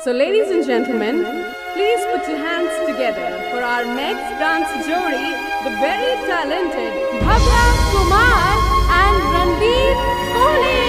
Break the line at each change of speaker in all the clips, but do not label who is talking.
So ladies and gentlemen, please put your hands together for our next dance jodi, the very talented Bhavya Kumar and Randeep Kohli.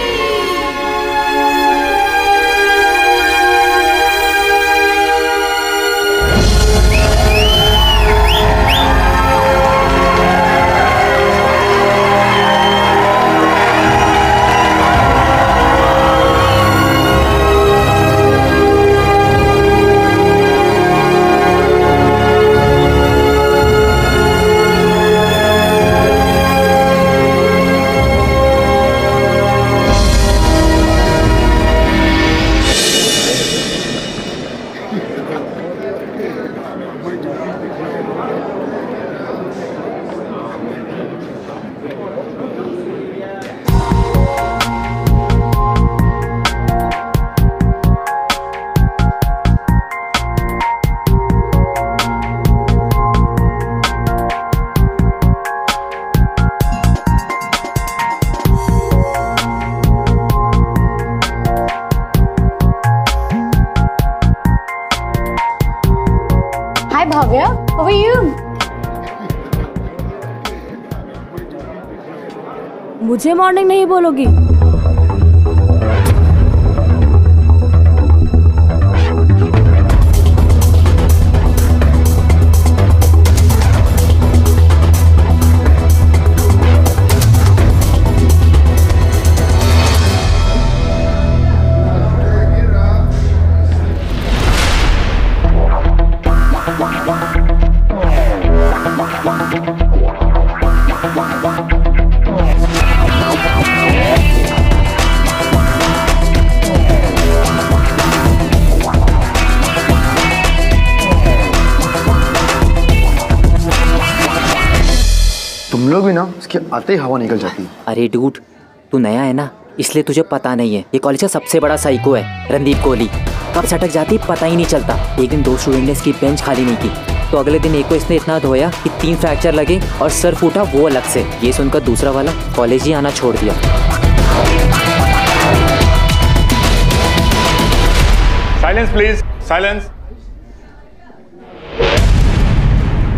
Hi Bhavya, how are you?
मुझे morning नहीं बोलोगी?
तुम लोग भी ना उसके आते ही हवा निकल जाती है।
अरे डूड, तू नया है ना, इसलिए तुझे पता नहीं है। ये कॉलेज का सबसे बड़ा साइको है रणदीप कोहली। कब सटक जाती पता ही नहीं चलता। एक दिन 2 स्टूडेंट ने इसकी बेंच खाली नहीं की, तो अगले दिन एक को इसने इतना धोया कि 3 फ्रैक्चर लगे और सर फूटा, वो अलग से। ये सुनकर दूसरा वाला कॉलेज ही आना छोड़ दिया।
Silence please, silence.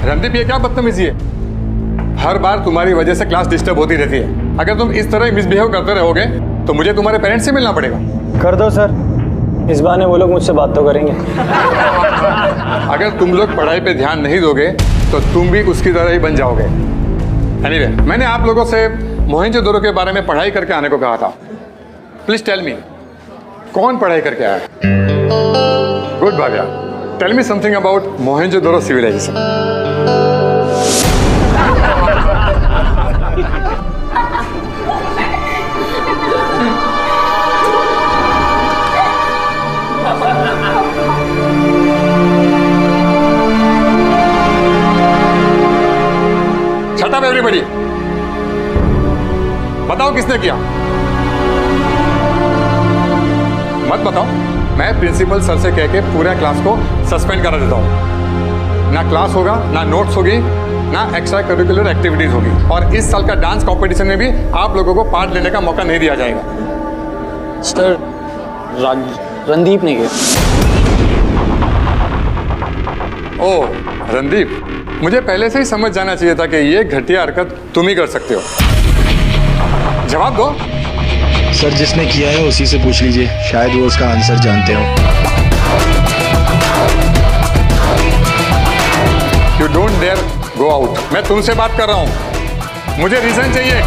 रणदीप, ये क्या बदतमीजी है? हर बार तुम्हारी वजह से क्लास डिस्टर्ब होती रहती है। अगर तुम इस तरह मिसबिहेव करते रहोगे तो मुझे तुम्हारे पेरेंट्स से मिलना पड़ेगा।
कर दो सर, इस बहाने वो लोग मुझसे बात तो करेंगे।
अगर तुम लोग पढ़ाई पे ध्यान नहीं दोगे तो तुम भी उसकी तरह ही बन जाओगे। एनीवे, मैंने आप लोगों से मोहनजोदड़ो के बारे में पढ़ाई करके आने को कहा था। प्लीज टेल मी, कौन पढ़ाई करके आया? Good Bhagya, tell me something about Mohenjodaro civilisation. Shut up everybody! बताओ किसने किया? मत बताओ, मैं प्रिंसिपल सर से कह के पूरे क्लास को सस्पेंड करा देता हूँ। ना क्लास होगा, ना नोट्स होगी, ना एक्स्ट्रा करिकुलर एक्टिविटीज होगी, और इस साल का डांस कंपटीशन में भी आप लोगों को पार्ट लेने का मौका नहीं दिया जाएगा।
सर, रणदीप ने किया।
ओह रणदीप, मुझे पहले से ही समझ जाना चाहिए था कि ये घटिया हरकत तुम ही कर सकते हो। जवाब दो।
सर, जिसने किया है उसी से पूछ लीजिए, शायद वो उसका आंसर जानते हो।
You don't dare go out. मैं तुमसे बात कर रहा हूं, मुझे रीजन चाहिए।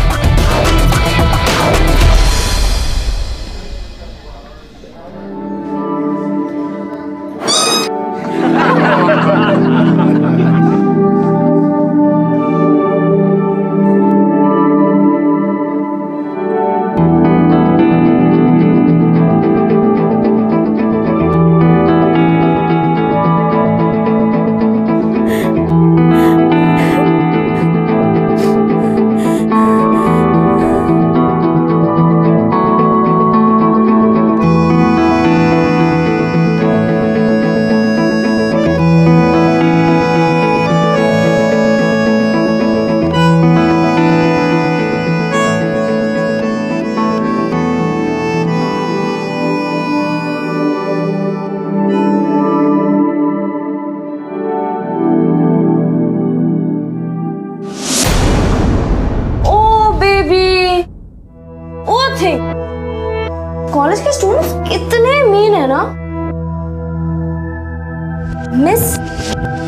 Miss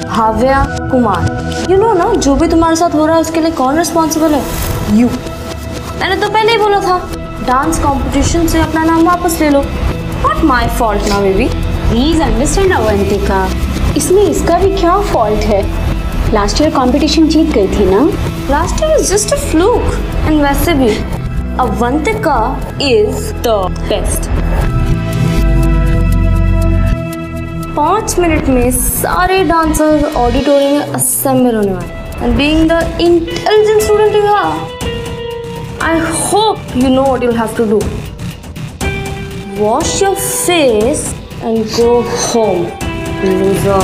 Bhavya Kumar, you know ना, जो भी तुम्हारे साथ हो रहा है उसके लिए कौन रिस्पॉन्सिबल है? यू। मैंने तो पहले ही बोला था डांस कंपटीशन से अपना नाम वापस ले लो। नॉट माई फॉल्ट ना बेबी।
प्लीज अंडरस्टैंड अवंतिका, इसमें इसका भी क्या फॉल्ट है? लास्ट ईयर कंपटीशन जीत गई थी ना।
Last year is just a fluke. And वैसे भी Avantika is the best. 5 minute में सारे डांसर्स ऑडिटोरियम में असेंबल होने वाले। And being the intelligent student you are, I hope you know what you'll have to do. Wash your face and go home, loser.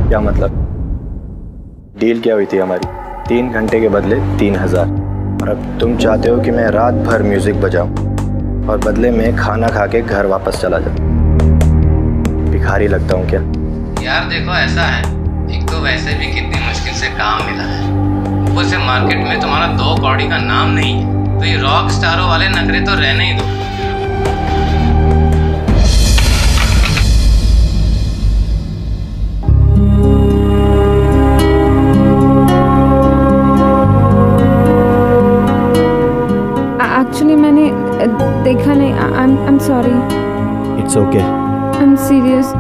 क्या मतलब? Deal क्या हुई थी हमारी? 3 घंटे के बदले 3000। और अब तुम चाहते हो कि मैं रात भर म्यूजिक बजाऊं और बदले में खाना खा के घर वापस चला जाऊं। भिखारी लगता हूं क्या?
यार देखो, ऐसा है, एक तो वैसे भी कितनी मुश्किल से काम मिला है, ऊपर से मार्केट में तुम्हारा 2 कौड़ी का नाम नहीं है, तो ये रॉक स्टारों वाले नखरे तो रहने ही दो।
एक्चुअली मैंने देखा नहीं। I am sorry.
It's okay.
I am serious.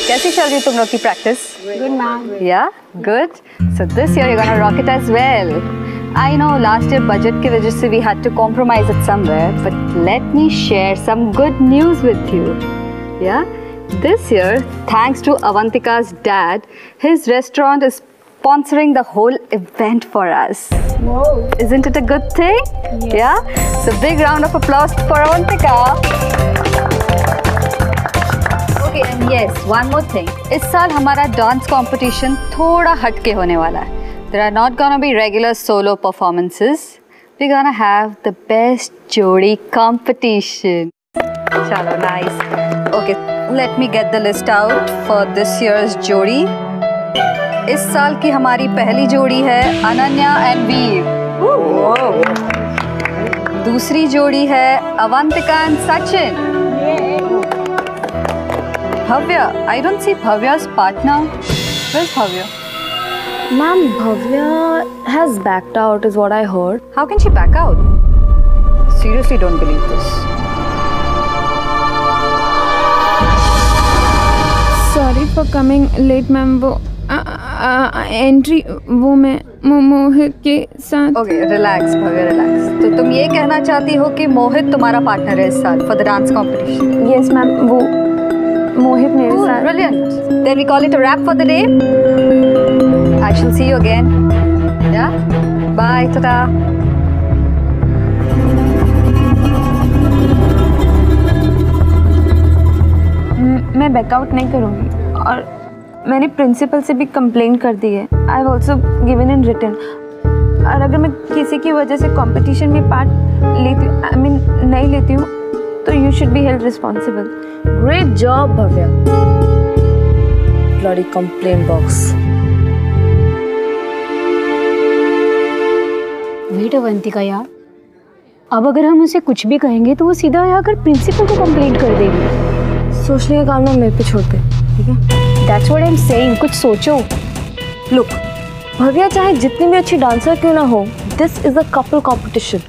कैसी चल रही तुम लोग की practice?
Good ma'am.
Yeah good. So this year you gonna rock it as well. I know last year budget की वजह से we had to compromise it somewhere, but let me share some good news with you. Yeah this year, thanks to Avantika's dad, his restaurant is sponsoring the whole event for us.
Whoa.
Isn't it a good thing?
Yes.
Yeah? So big round of applause for Avantika. Okay, and yes, one more thing. इस साल हमारा dance competition थोड़ा हटके होने वाला है. There are not gonna be regular solo performances. We're gonna have the best जोड़ी competition. चलो, nice. Okay, let me get the list out for this year's जोड़ी. इस साल की हमारी पहली जोड़ी है अनन्या एंड वीर. दूसरी जोड़ी है Avantika and Sachin. Bhavya, I don't see Bhavya's partner. Where's Bhavya?
Ma'am, Bhavya has backed out is what I heard.
How can she back out? Seriously don't believe this.
Sorry for coming late ma'am. वो entry वो मैं मोहित के साथ.
Okay, relax Bhavya, relax. तो तुम ये कहना चाहती हो कि मोहित तुम्हारा पार्टनर है इस साल for the dance competition?
Yes ma'am, वो मोहित मेरे साथ.
Brilliant. Then we call it a wrap for the day. I shall see you again. Yeah bye, tata.
मैं बैकआउट नहीं करूँगी और मैंने प्रिंसिपल से भी कंप्लेंट कर दी है. I have also given in written. और अगर मैं किसी की वजह से कंपटीशन में पार्ट लेती हूँ, आई मीन नहीं लेती हूँ, तो you should be held responsible.
Great job, Bhavya. Bloody complaint box.
Wait Avantika यार, अब अगर हम उसे कुछ भी कहेंगे तो वो सीधा आकर प्रिंसिपल को कंप्लेंट कर देगी.
सोचने का काम ना मेरे पे छोड़ दे, ठीक है?
That's what I'm saying. कुछ सोचो.
Look, भव्या चाहे जितनी भी अच्छी डांसर क्यों ना हो, this is a couple competition.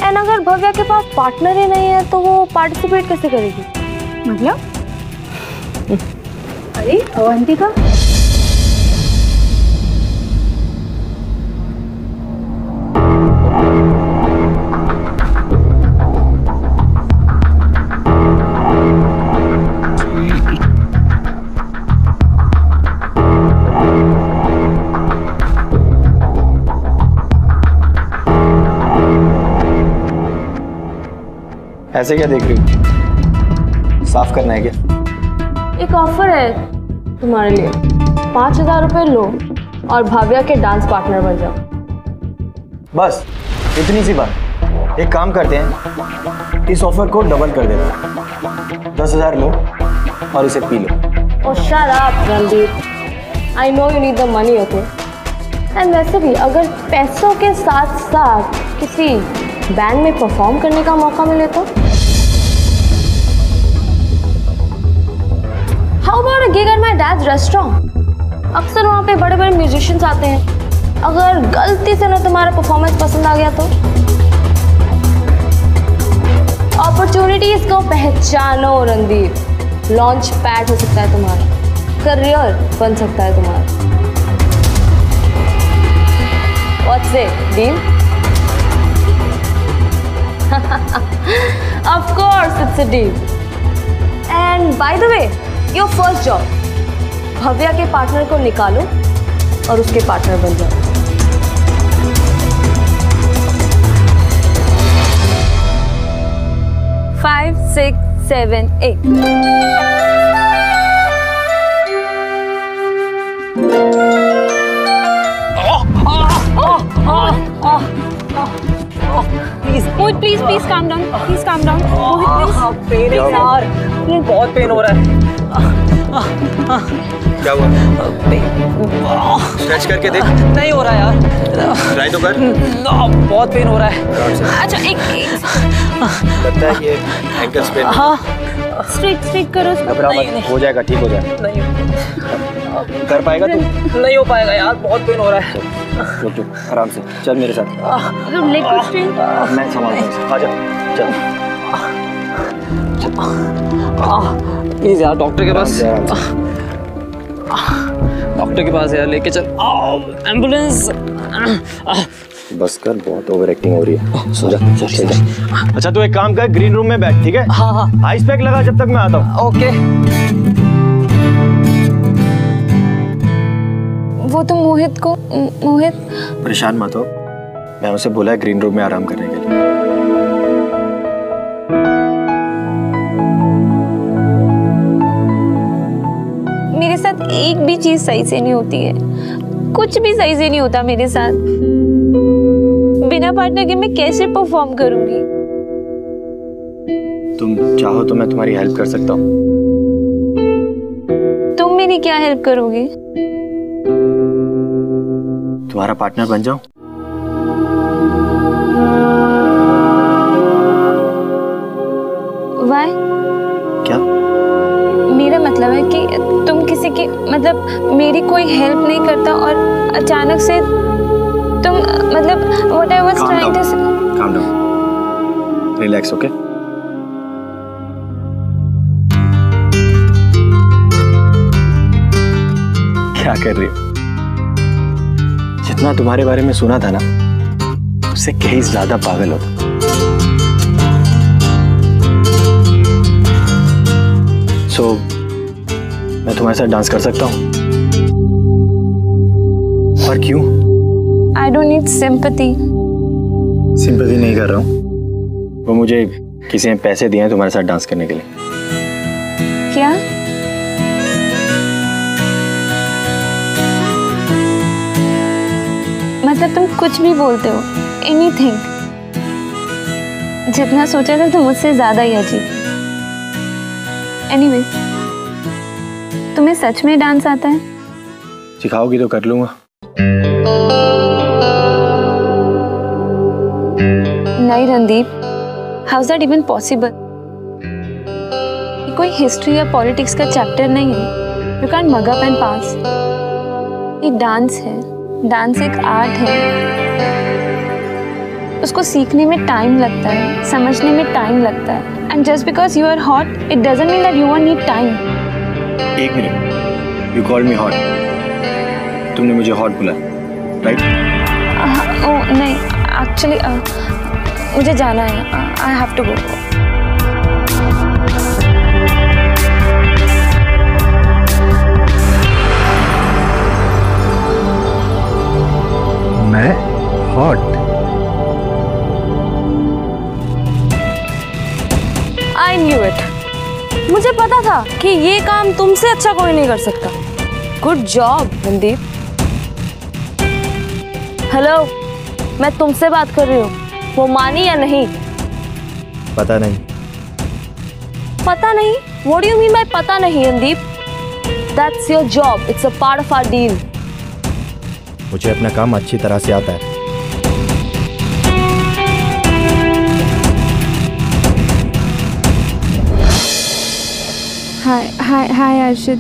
And अगर भव्या के पास पार्टनर ही नहीं है तो वो पार्टिसिपेट कैसे करेगी?
मतलब? अरे अवंतिका,
ऐसे क्या देख रही हो? साफ करना है क्या?
एक ऑफर है तुम्हारे लिए. 5000 रुपये लो और भव्या के डांस पार्टनर बन जाओ.
बस इतनी सी बात. एक काम करते हैं, इस ऑफर को डबल कर देते हैं. 10,000 लो और इसे P low.
Oh, shut up, Randeep. I know you need the money, okay? And वैसे भी अगर पैसों के साथ साथ किसी बैंड में परफॉर्म करने का मौका मिले तो? How about a gig at my dad's restaurant? अक्सर वहाँ पे बड़े बड़े म्यूजिशियंस आते हैं. अगर गलती से ना तुम्हारा परफॉर्मेंस पसंद आ गया तो? अपॉर्चुनिटीज को पहचानो रणदीप. लॉन्च पैड हो सकता है तुम्हारा, करियर बन सकता है तुम्हारा. What's it, deal? Of course it's a deal. And by the way, your first job, Bhavya के पार्टनर को निकालो और उसके पार्टनर बन जाओ.
Five, 6, 7, 8.
Mohit, please calm down. Please calm down. Mohit, please.
Pain है यार, बहुत पेन हो रहा है.
क्या हुआ? स्ट्रेच करके देख.
नहीं हो रहा यार.
ट्राई तो कर.
बहुत पेन हो रहा है.
अच्छा एक
लगता है ये एंकल स्पेन.
हाँ.
स्ट्रेट करो.
घबरा मत, हो जाएगा, ठीक हो जाएगा.
नहीं
कर पाएगा तू?
नहीं हो पाएगा यार, बहुत पेन हो रहा है.
रुक आराम से चल मेरे साथ.
लेग को स्ट्रेट.
मैं संभालता हूँ. आजा चल.
प्लीज यार डॉक्टर के पास. डॉक्टर के पास यार लेके चल. एम्बुलेंस.
बस कर, बहुत ओवर एक्टिंग हो रही है. सो जा, चल जा.
अच्छा तू एक काम कर, ग्रीन रूम में बैठ, ठीक है?
हाँ हाँ.
आइस पैक लगा जब तक मैं आता हूँ.
ओके.
वो तो मोहित
परेशान मत हो, मैं उसे बोला है ग्रीन रूम में आराम करने के लिए.
मेरे साथ एक भी चीज सही से नहीं होती है. कुछ भी सही से नहीं होता मेरे साथ. बिना पार्टनर के मैं कैसे परफॉर्म करूंगी?
तुम चाहो तो मैं तुम्हारी हेल्प कर सकता हूँ.
तुम मेरी क्या हेल्प करोगे?
तुम्हारा पार्टनर बन जाऊं?
Why?
क्या?
मेरा मतलब है कि तुम किसी की मतलब मेरी कोई हेल्प नहीं करता और अचानक से तुम मतलब what I was trying to say.
Calm down. Relax, okay? क्या कर रही हो? जितना तुम्हारे बारे में सुना था ना, उससे कहीं ज्यादा पागल हो. सो मैं तुम्हारे साथ डांस कर सकता हूँ. पर क्यों?
I don't need sympathy.
Sympathy नहीं कर रहा हूँ. वो मुझे किसी ने पैसे दिए हैं तुम्हारे साथ डांस करने के लिए.
क्या? मतलब तुम कुछ भी बोलते हो. Anything. जितना सोचा था तुम मुझसे ज्यादा ही अजीब. Anyways, तुम्हें सच में डांस आता है?
सिखाओगी तो कर लूंगा.
नहीं Randeep, how is that even possible? ये कोई हिस्ट्री या पॉलिटिक्स का चैप्टर नहीं है. You can mug up and pass. ये डांस है. डांस एक आर्ट है. उसको सीखने में टाइम लगता है, समझने में टाइम लगता है. And just because you are hot it doesn't mean that you won't need time.
एक minute. You called me hot. तुमने मुझे हॉट बोला, राइट?
ओह नहीं, एक्चुअली मुझे जाना है. I have to go.
मैं हॉट?
I knew it. मुझे पता था कि ये काम तुमसे अच्छा कोई नहीं कर सकता. Good job Randeep. हेलो, मैं तुमसे बात कर रही हूँ. वो मानी या नहीं?
पता नहीं.
पता नहीं? What do you mean by पता नहीं Randeep? That's your job. It's a part of our deal.
मुझे अपना काम अच्छी तरह से आता है।
हाय अर्शद,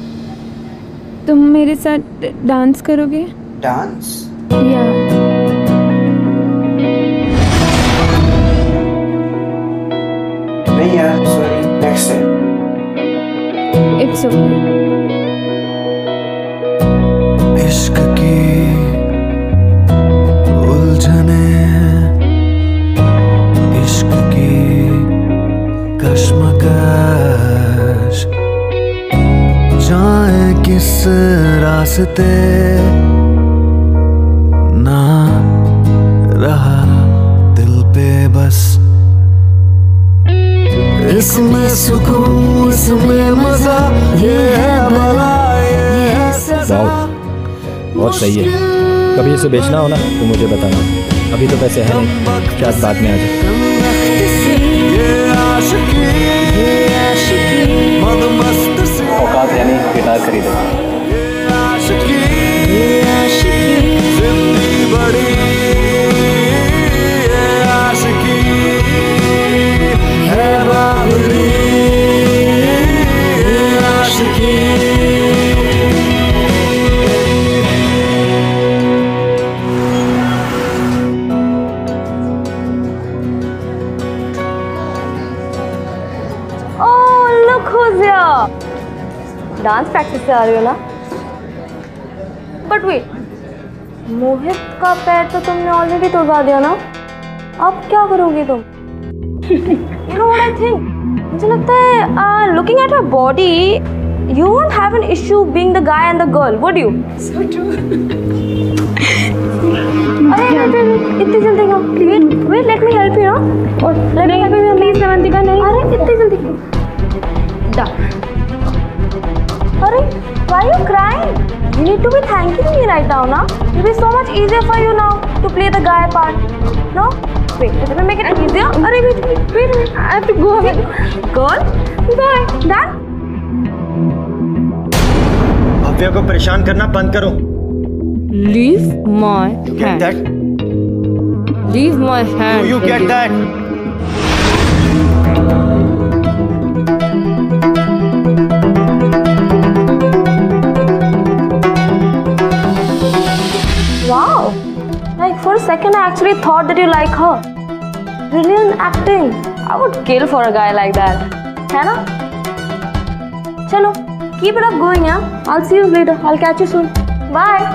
तुम मेरे साथ डांस करोगे?
डांस?
या
नहीं यार, sorry, next time.
It's okay.
इश्क की उलझने, इश्क की कश्मकश, जाए किस रास्ते, ना रहा दिल पे बस। इसमें सुकून, इसमें मजा, ये है भला, ये है सजा।
बहुत सही है। कभी इसे बेचना हो ना तो मुझे बताना, अभी तो पैसे हैं नहीं, शायद बाद में आ जाए।
औकात यानी गिटार खरीदे।
डांस प्रैक्टिस से आ रही हो ना? बट वेट, मोहित का पैर तो तुमने ऑलरेडी तोड़वा दिया ना, अब क्या करोगी तुम? You know what I think? मुझे लगता है looking at her body, you won't have an issue being the guy and the girl, would you?
So true.
अरे इतनी जल्दी क्यों? Wait, let me help you, ना? Let me help you, please, Avantika, नहीं। अरे इतनी जल्दी क्यों? Done. Arey, why are you crying? You need to be thanking me right now, na? It will be so much easier for you now to play the guy part. No? Wait, let me make it easier. Arey, wait. I have to go away. Girl, bye. Done?
Bhavya को परेशान करना बंद करो।
Leave my
Get
hand.
that?
Leave my hand.
Do you get that?
Wow! Like for a second I actually thought that you like her. Brilliant acting. I would kill for a guy like that. है ना? चलो, keep it up going, yeah? I'll see you later. I'll catch you soon. Bye.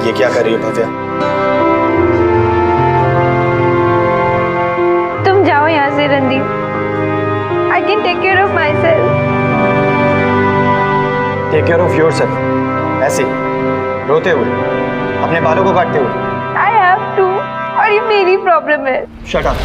ये क्या कर रही है भव्या?
तुम जाओ यहाँ से Randeep. I can take care of myself.
Take care of yourself. ऐसे रोते हुए, अपने बालों को काटते हुए।
I have to, और ये मेरी प्रॉब्लम है।
Shut up.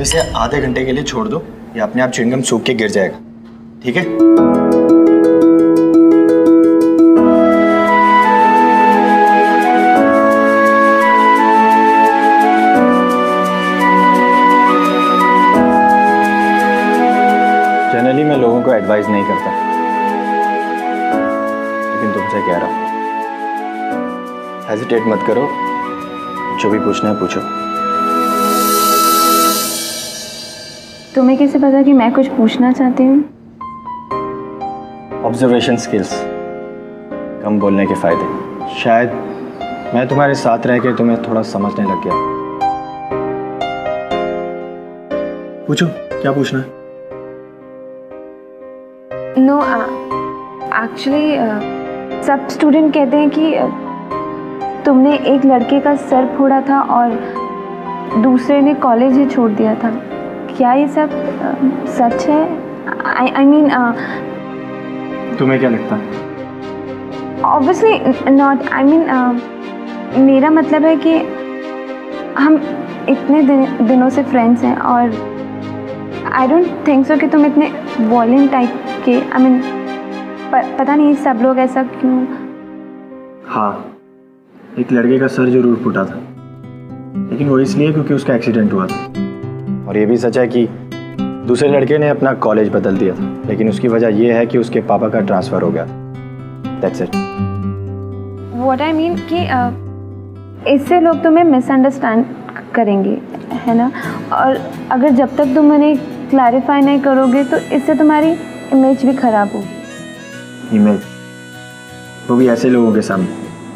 इसे आधे घंटे के लिए छोड़ दो, ये अपने आप च्युइंगम सूख के गिर जाएगा, ठीक है? जनरली मैं लोगों को एडवाइस नहीं करता, लेकिन तुमसे कह रहा हूँ, हेजिटेट मत करो, जो भी पूछना है पूछो।
तुम्हें कैसे पता कि मैं कुछ पूछना चाहती हूँ?
ऑब्जर्वेशन स्किल्स, कम बोलने के फायदे। शायद मैं तुम्हारे साथ रह के तुम्हें थोड़ा समझने लग गया। पूछो, क्या पूछना है?
नो, एक्चुअली सब स्टूडेंट कहते हैं कि तुमने एक लड़के का सर फोड़ा था और दूसरे ने कॉलेज ही छोड़ दिया था। क्या ये सब सच है? आई मीन
तुम्हें क्या लगता है?
Obviously not. आई मीन मेरा मतलब है कि हम इतने दिनों से फ्रेंड्स हैं और आई डोंट थिंक सो कि तुम इतने वॉयलेंट टाइप के, आई मीन पता नहीं सब लोग ऐसा क्यों।
हाँ, एक लड़के का सर जरूर फूटा था, लेकिन वो इसलिए क्योंकि उसका एक्सीडेंट हुआ था। और ये भी सच है कि दूसरे लड़के ने अपना कॉलेज बदल दिया था, लेकिन उसकी वजह ये है कि उसके पापा का ट्रांसफ़र हो गया। That's it.
What I mean कि इससे लोग तुम्हें मिसअंडरस्टैंड करेंगे, है ना? और अगर जब तक तुम उन्हें क्लैरिफाई नहीं करोगे तो इससे तुम्हारी इमेज भी ख़राब होगी।
इमेज? वो भी ऐसे लोगों के सामने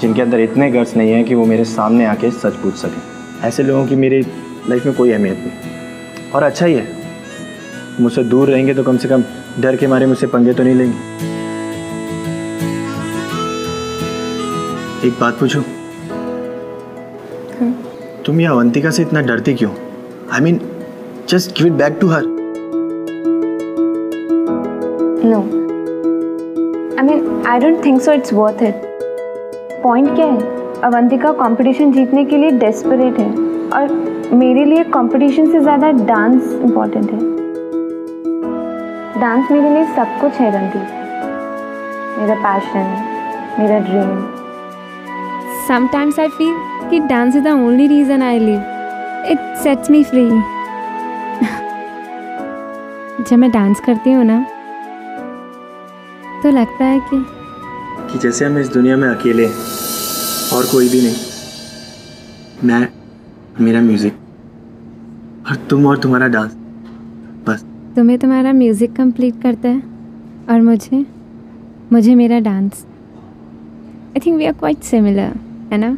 जिनके अंदर इतने गट्स नहीं है कि वो मेरे सामने आके सच पूछ सकें। ऐसे लोगों की मेरी लाइफ में कोई अहमियत नहीं। और अच्छा ही है, मुझसे दूर रहेंगे तो कम से कम डर के मारे मुझसे पंगे तो नहीं लेंगे। एक बात पूछूं? तुम ये अवंतिका से इतना डरती क्यों? I mean just give it back to her.
No, I mean I don't think so it's worth it. Point क्या है? अवंतिका कंपटीशन जीतने के लिए डेस्परेट है और मेरे लिए कंपटीशन से ज़्यादा डांस इम्पॉर्टेंट है। डांस मेरे लिए सब कुछ है रणदीप, मेरा पैशन, मेरा ड्रीम। Sometimes I feel कि dance is the only reason I live. It sets me free. जब मैं डांस करती हूँ ना तो लगता है कि
जैसे हम इस दुनिया में अकेले हैं और कोई भी नहीं। मैं, मेरा म्यूजिक और तुम और तुम्हारा डांस, बस।
तुम्हें तुम्हारा म्यूजिक कंप्लीट करता है और मुझे मेरा dance. I think we are quite similar, है ना?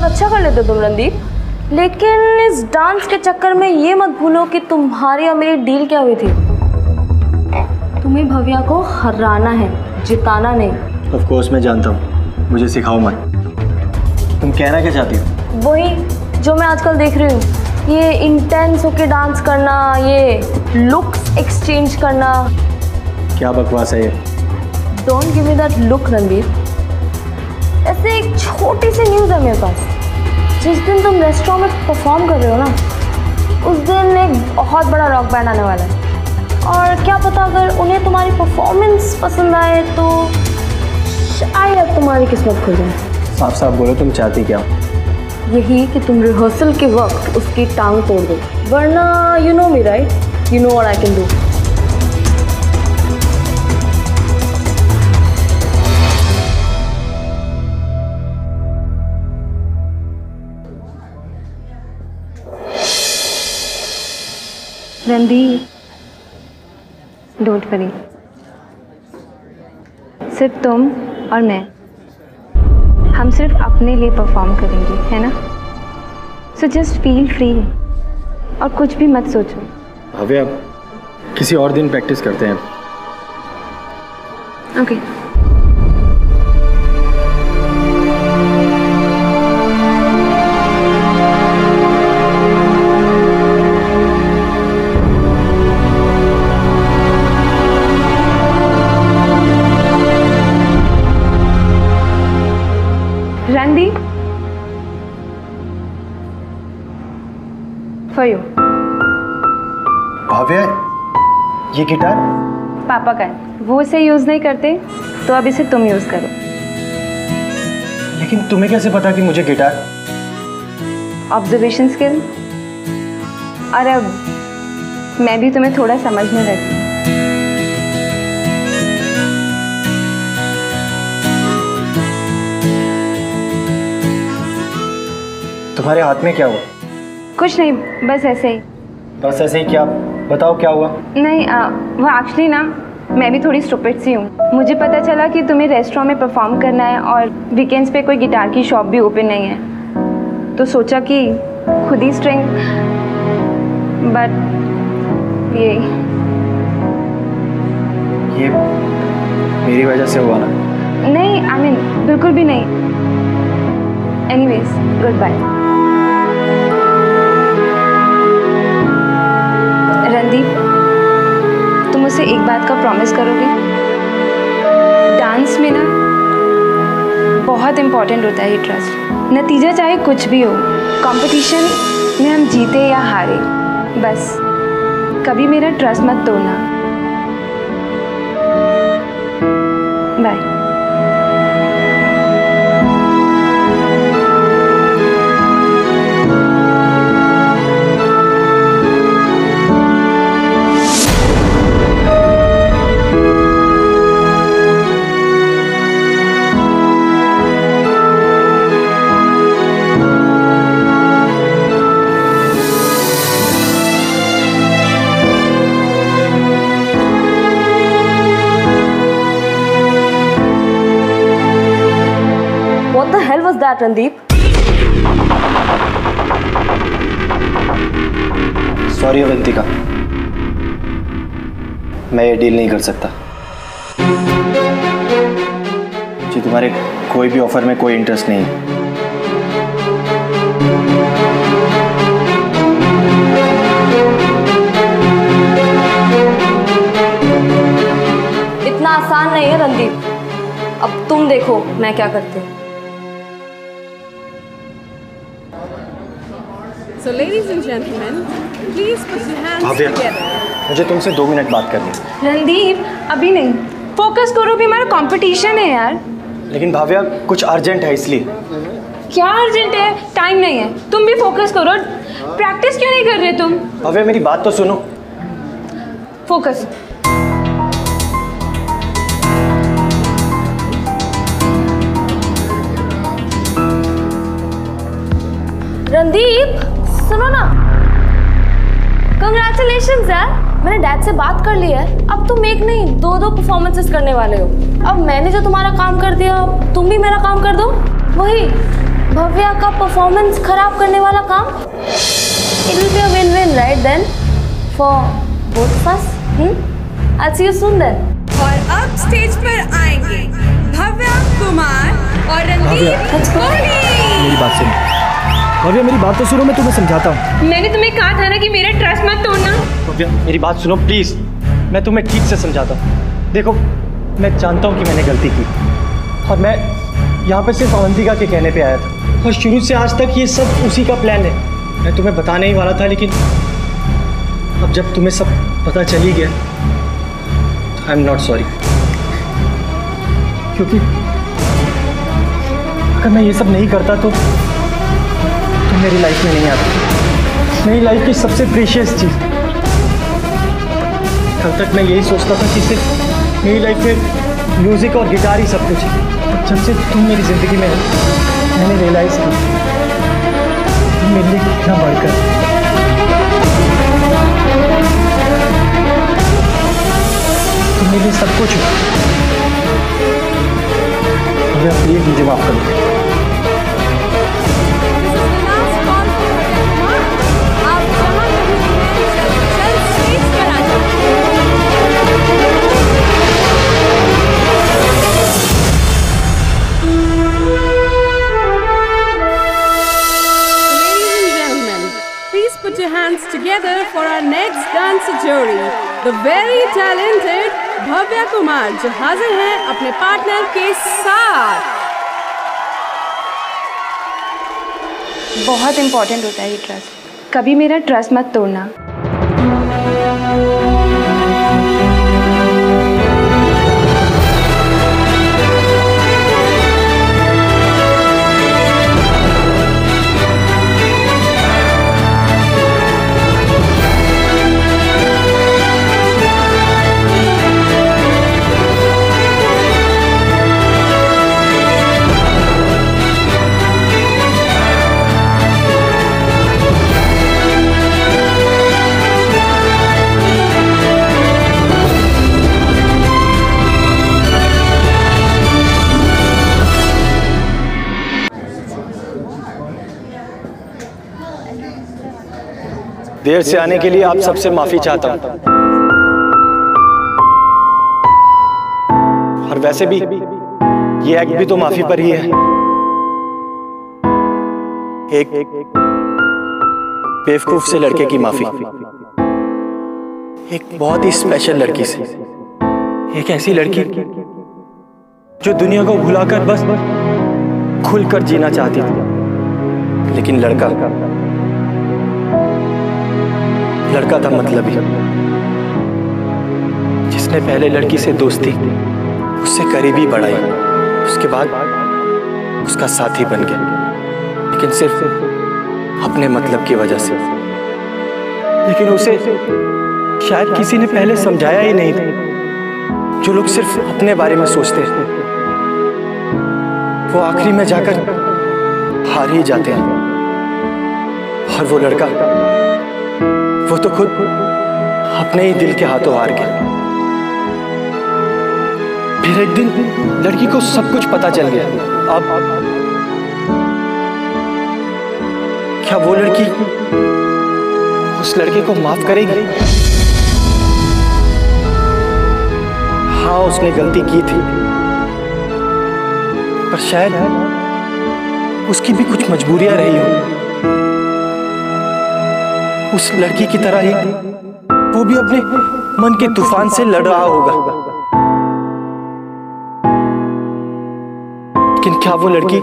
अच्छा कर लेते हो तुम रणदीप, लेकिन इस डांस के चक्कर में ये मत भूलो कि तुम्हारी और मेरी डील क्या हुई थी। तुम्हें भव्या को हराना है, जिताना नहीं।
ऑफ कोर्स मैं जानता हूँ, मुझे सिखाओ मत। तुम कहना क्या चाहती हो?
वही जो मैं आजकल देख रही हूँ, ये इंटेंस होके डांस करना, ये लुक्स एक्सचेंज करना।
क्या बकवास है ये?
Don't give me that look Randeep. ऐसे एक छोटी सी न्यूज़ है मेरे पास। जिस दिन तुम रेस्टोरेंट में परफॉर्म कर रहे हो ना, उस दिन एक बहुत बड़ा रॉक बैंड आने वाला है। और क्या पता अगर उन्हें तुम्हारी परफॉर्मेंस पसंद आए तो शायद तुम्हारी किस्मत खुल जाए।
साफ साफ बोलो, तुम चाहती क्या हो?
यही कि तुम रिहर्सल के वक्त उसकी टांग तोड़ दो, वरना you know me right, you know what I can do.
Randeep, don't worry, सिर्फ तुम और मैं, हम सिर्फ अपने लिए परफॉर्म करेंगे, है ना? सो जस्ट फील फ्री और कुछ भी मत सोचो।
भव्या, किसी और दिन प्रैक्टिस करते हैं।
Okay. Randeep, for you।
Bhavya, ये गिटार
पापा का है, वो इसे यूज नहीं करते तो अब इसे तुम यूज करो।
लेकिन तुम्हें कैसे पता कि मुझे गिटार?
Observation skill. और अब मैं भी तुम्हें थोड़ा समझने लगी।
तुम्हारे हाथ में क्या हुआ?
कुछ नहीं, बस ऐसे ही।
बस ऐसे ही क्या? बताओ क्या हुआ?
नहीं, वो एक्चुअली ना, मैं भी थोड़ी स्टूपिड सी हूँ। मुझे पता चला कि तुम्हें रेस्टोरेंट में परफॉर्म करना है और वीकेंड्स पे कोई गिटार की शॉप भी ओपन नहीं है, तो सोचा कि खुद ही स्ट्रिंग, बट ये
मेरी वजह से हुआ ना?
नहीं, आई मीन बिल्कुल भी नहीं। Anyways, good bye. रणदीप, तुम मुझसे एक बात का प्रॉमिस करोगे? डांस में ना बहुत इम्पोर्टेंट होता है ये ट्रस्ट। नतीजा चाहे कुछ भी हो, कंपटीशन में हम जीते या हारे, बस कभी मेरा ट्रस्ट मत तोड़ना। Bye.
What the hell was that, Randeep?
Sorry Avantika, मैं ये डील नहीं कर सकता। जी, तुम्हारे कोई भी ऑफर में कोई इंटरेस्ट नहीं है।
इतना आसान नहीं है रणदीप। अब तुम देखो मैं क्या करती हूँ।
So ladies and gentlemen, please put your hands
Bhavya,
together.
मुझे तुमसे 2 मिनट बात करनी है।
रणदीप, अभी नहीं, फोकस करो, भी हमारा कंपटीशन है यार।
लेकिन भव्या, कुछ अर्जेंट है इसलिए।
क्या अर्जेंट है? टाइम नहीं है, तुम भी फोकस करो। प्रैक्टिस क्यों नहीं कर रहे तुम?
भव्या, मेरी बात तो सुनो।
फोकस।
रणदीप, सुनो ना, कंग्रेचुलेशंस यार, मैंने डैड से बात कर ली है। अब तुम एक नहीं 2 परफॉर्मेंसेस करने वाले हो। अब मैंने जो तुम्हारा काम कर दिया, अब तुम भी मेरा काम कर दो। वही भव्या का परफॉर्मेंस खराब करने वाला काम? It will be a win-win, right then? For both of us. I'll see you soon then.
और अब स्टेज पर आएंगे भव्या कुमार और रणदीप कोहली।
मेरी बात सुनो भव्या, मेरी बात तो सुनो, मैं तुम्हें समझाता हूँ।
मैंने तुम्हें कहा था ना कि मेरा ट्रस्ट मत तोड़ना।
भव्या मेरी बात सुनो प्लीज, मैं तुम्हें ठीक से समझाता हूँ। देखो मैं जानता हूँ कि मैंने गलती की और मैं यहाँ पे सिर्फ अवंतिका के कहने पे आया था और शुरू से आज तक ये सब उसी का प्लान है। मैं तुम्हें बताने ही वाला था, लेकिन अब जब तुम्हें सब पता चल ही गया तो आई एम नॉट सॉरी, क्योंकि अगर मैं ये सब नहीं करता तो तुम मेरी लाइफ में नहीं आती। मेरी लाइफ की सबसे प्रीशियस चीज। कल तक मैं यही सोचता था कि सिर्फ मेरी लाइफ में म्यूजिक और गिटार ही सब कुछ है। जब से तुम मेरी जिंदगी में हो मैंने रियलाइज किया तुम मेरे लिए कितना बढ़कर। तुम मेरे लिए सब कुछ हो। अगर प्लीज मुझे माफ कर दो।
Put your hands together for our next dancer jury, the very talented Bhavya Kumar, जो हाजिर हैं अपने पार्टनर के साथ।
बहुत इंपॉर्टेंट होता है ये ट्रस्ट। कभी मेरा ट्रस्ट मत तोड़ना।
देर से आने के लिए आप सबसे माफी चाहता हूं। और वैसे भी ये एक्ट भी तो माफी पर ही है। एक बेवकूफ से लड़के की माफी, एक बहुत ही स्पेशल लड़की से, एक ऐसी लड़की जो दुनिया को भुलाकर बस खुलकर जीना चाहती थी, लेकिन लड़का था मतलबी, जिसने पहले लड़की से दोस्ती, उससे करीबी बढ़ाई, उसके बाद उसका साथी बन गया, लेकिन सिर्फ अपने मतलब की वजह से। लेकिन उसे शायद किसी ने पहले समझाया ही नहीं था। जो लोग सिर्फ अपने बारे में सोचते हैं वो आखिरी में जाकर हार ही जाते हैं। और वो लड़का, वो तो खुद अपने ही दिल के हाथों हार गया। फिर एक दिन लड़की को सब कुछ पता चल गया। अब क्या वो लड़की उस लड़के को माफ करेगी? हाँ, उसने गलती की थी, पर शायद उसकी भी कुछ मजबूरियां रही हो। उस लड़की की तरह ही वो भी अपने मन के तूफान से लड़ रहा होगा। लेकिन क्या वो लड़की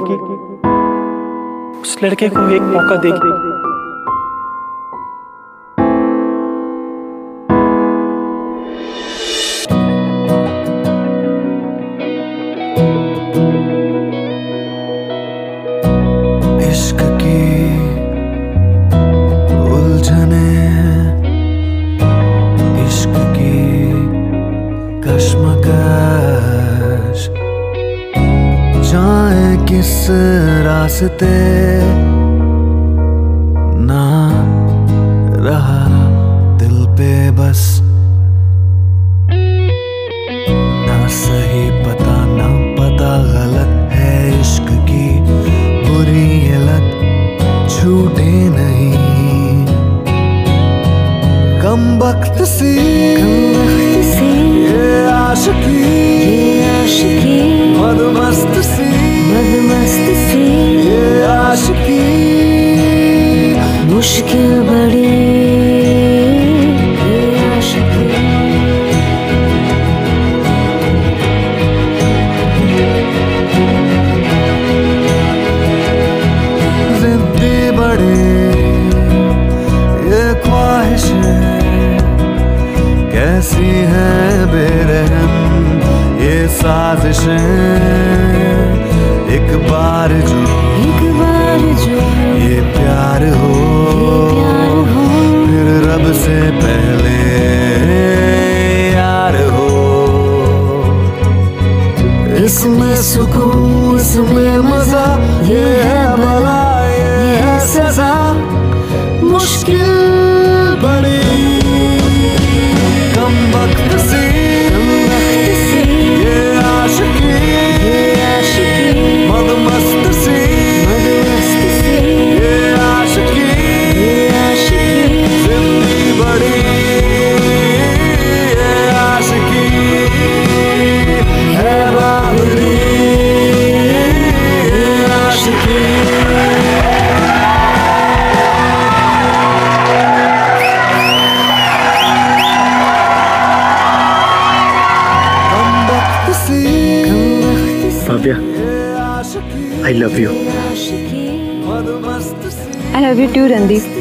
उस लड़के को एक मौका देगी?
इश्क की उलझने, इश्क की कश्मकश, जाए किस रास्ते ना रहा दिल पे बस, ना सही पता ना पता गलत है इश्क की बुरी साजिशें, एक बार जो ये प्यार हो, फिर रब से पहले यार हो।
इसमें सुकून, इसमें मजा, ये है भला, ये है सजा, मुश्किल
बड़ी कम वक्त सी ये आशिकी, मदमस्त सी ये आशिकी, जिंदगी बड़ी ये आशिकी है बाबरी ये आशिकी।
Bhavya, I love you.
I love you too, Randeep.